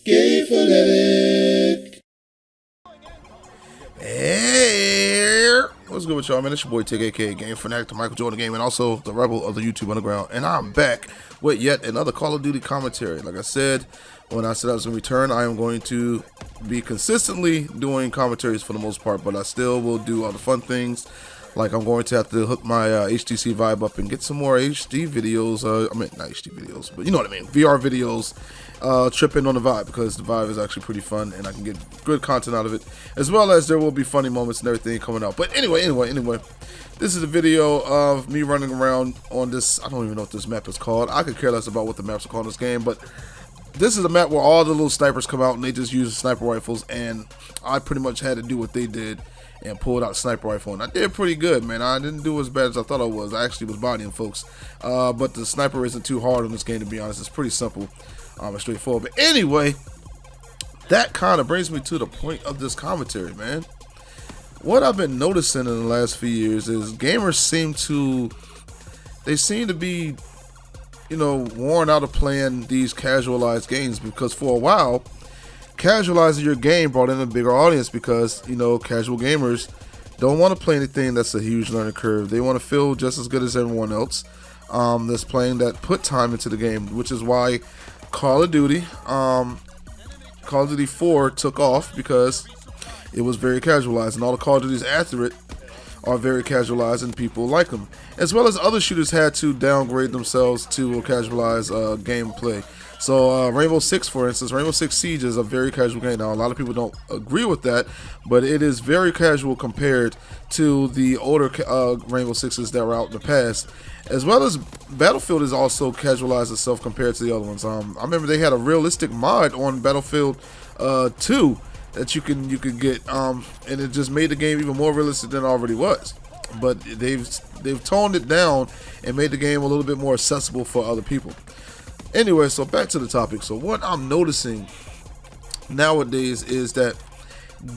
Gay Fanatic. Hey, what's good with y'all, man? It's your boy Tig, aka Game Fanatic, the Michael Jordan Game, and also the Rebel of the YouTube Underground. And I'm back with yet another Call of Duty commentary. Like I said, when I said I was going to return, I am going to be consistently doing commentaries for the most part, but I still will do all the fun things. Like I'm going to have to hook my HTC Vive up and get some more HD videos. I mean, not HD videos, but you know what I mean. VR videos, tripping on the Vive, because the Vive is actually pretty fun and I can get good content out of it, as well as there will be funny moments and everything coming out. But anyway, this is a video of me running around on this. I don't even know what this map is called. I could care less about what the maps are called in this game, but this is a map where all the little snipers come out and they just use sniper rifles, and I pretty much had to do what they did and pulled out a sniper rifle, and I did pretty good, man. I didn't do as bad as I thought I was. I actually was bodying folks, but the sniper isn't too hard in this game, to be honest. It's pretty simple and straightforward. But anyway, that kind of brings me to the point of this commentary, man. What I've been noticing in the last few years is gamers seem to be, you know, worn out of playing these casualized games, because for a while casualizing your game brought in a bigger audience, because, you know, casual gamers don't want to play anything that's a huge learning curve. They want to feel just as good as everyone else that's playing, that put time into the game, which is why Call of Duty 4 took off, because it was very casualized, and all the Call of Duties after it are very casualized and people like them, as well as other shooters had to downgrade themselves to casualize gameplay. So Rainbow Six, for instance, Rainbow Six Siege is a very casual game. Now, a lot of people don't agree with that, but it is very casual compared to the older Rainbow Sixes that were out in the past, as well as Battlefield is also casualized itself compared to the other ones. I remember they had a realistic mod on Battlefield 2 that you could get, and it just made the game even more realistic than it already was. But they've toned it down and made the game a little bit more accessible for other people. Anyway, so back to the topic. So what I'm noticing nowadays is that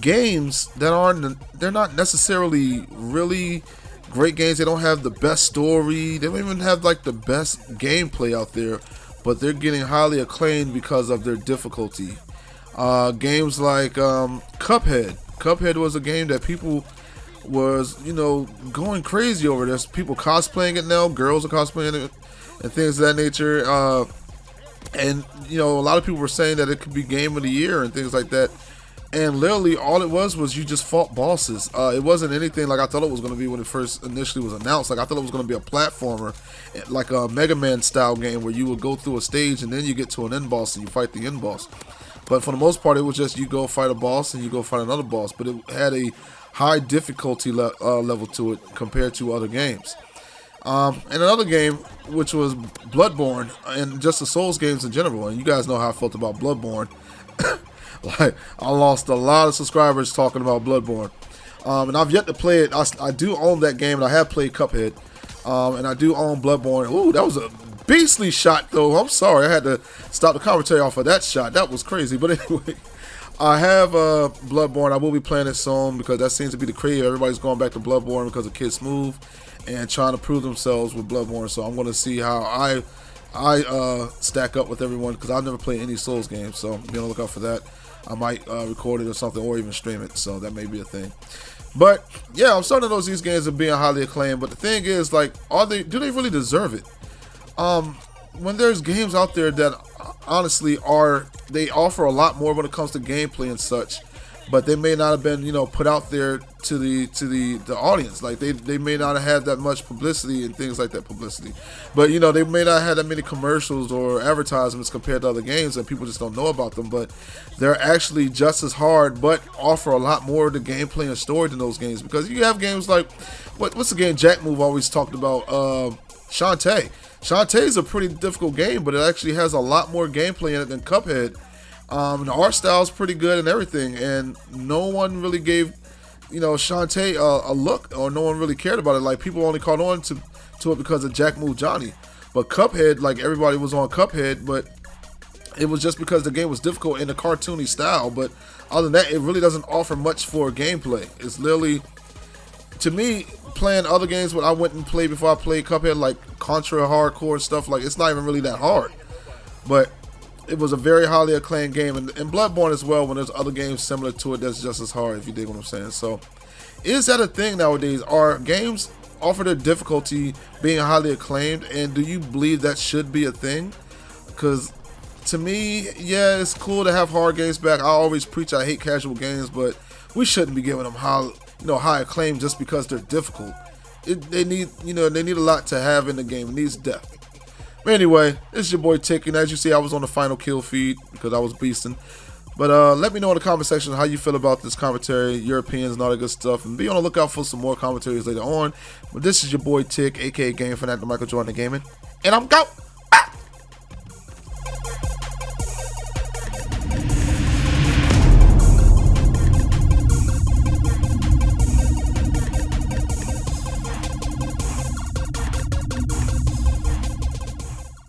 games that they're not necessarily really great games. They don't have the best story. They don't even have like the best gameplay out there, but they're getting highly acclaimed because of their difficulty. Games like Cuphead. Cuphead was a game that people was, you know, going crazy over. There's people cosplaying it now. Girls are cosplaying it and things of that nature. And, you know, a lot of people were saying that it could be game of the year and things like that. And literally all it was you just fought bosses. It wasn't anything like I thought it was going to be when it first initially was announced. Like I thought it was going to be a platformer, like a Mega Man style game where you would go through a stage and then you get to an end boss and you fight the end boss. But for the most part, it was just you go fight a boss and you go fight another boss. But it had a high difficulty level to it compared to other games. And another game, which was Bloodborne, and just the Souls games in general. And you guys know how I felt about Bloodborne. Like, I lost a lot of subscribers talking about Bloodborne. And I've yet to play it. I do own that game, and I have played Cuphead. And I do own Bloodborne. Ooh, that was a beastly shot, though. I'm sorry. I had to stop the commentary off of that shot. That was crazy. But anyway, I have Bloodborne. I will be playing it soon, because that seems to be the craze. Everybody's going back to Bloodborne because of Kid Smooth and trying to prove themselves with Bloodborne. So I'm going to see how I stack up with everyone, because I've never played any Souls games. So be on the lookout for that. I might record it or something, or even stream it. So that may be a thing. But yeah, I'm starting to notice these games are being highly acclaimed. But the thing is, like, do they really deserve it? When there's games out there that honestly they offer a lot more when it comes to gameplay and such, but they may not have been, you know, put out there to the audience. Like they may not have had that much publicity and things like that but you know, they may not have that many commercials or advertisements compared to other games, and people just don't know about them. But they're actually just as hard, but offer a lot more to gameplay and story than those games, because you have games like what's the game Jack Move always talked about, Shantae. Shantae is a pretty difficult game, but it actually has a lot more gameplay in it than Cuphead. The art style is pretty good and everything, and no one really gave, you know, Shantae a look, or no one really cared about it. Like, people only caught on to it because of Jack Move Johnny. But Cuphead, like, everybody was on Cuphead, but it was just because the game was difficult in a cartoony style. But other than that, it really doesn't offer much for gameplay. It's literally, to me, playing other games what I went and played before I played Cuphead, like Contra Hardcore stuff, like, it's not even really that hard. But it was a very highly acclaimed game, and Bloodborne as well, when there's other games similar to it that's just as hard, if you dig what I'm saying. So is that a thing nowadays? Are games offer their difficulty being highly acclaimed, and do you believe that should be a thing? Because to me, yeah, it's cool to have hard games back. I always preach I hate casual games, but we shouldn't be giving them high acclaim just because they're difficult. They need a lot to have in the game. It needs depth. But anyway, this is your boy Tick, and as you see, I was on the final kill feed because I was beasting. But let me know in the comment section how you feel about this commentary, your opinions, and all that good stuff. And be on the lookout for some more commentaries later on. But this is your boy Tick, aka Game Fanatic Michael Jordan Gaming, and I'm out.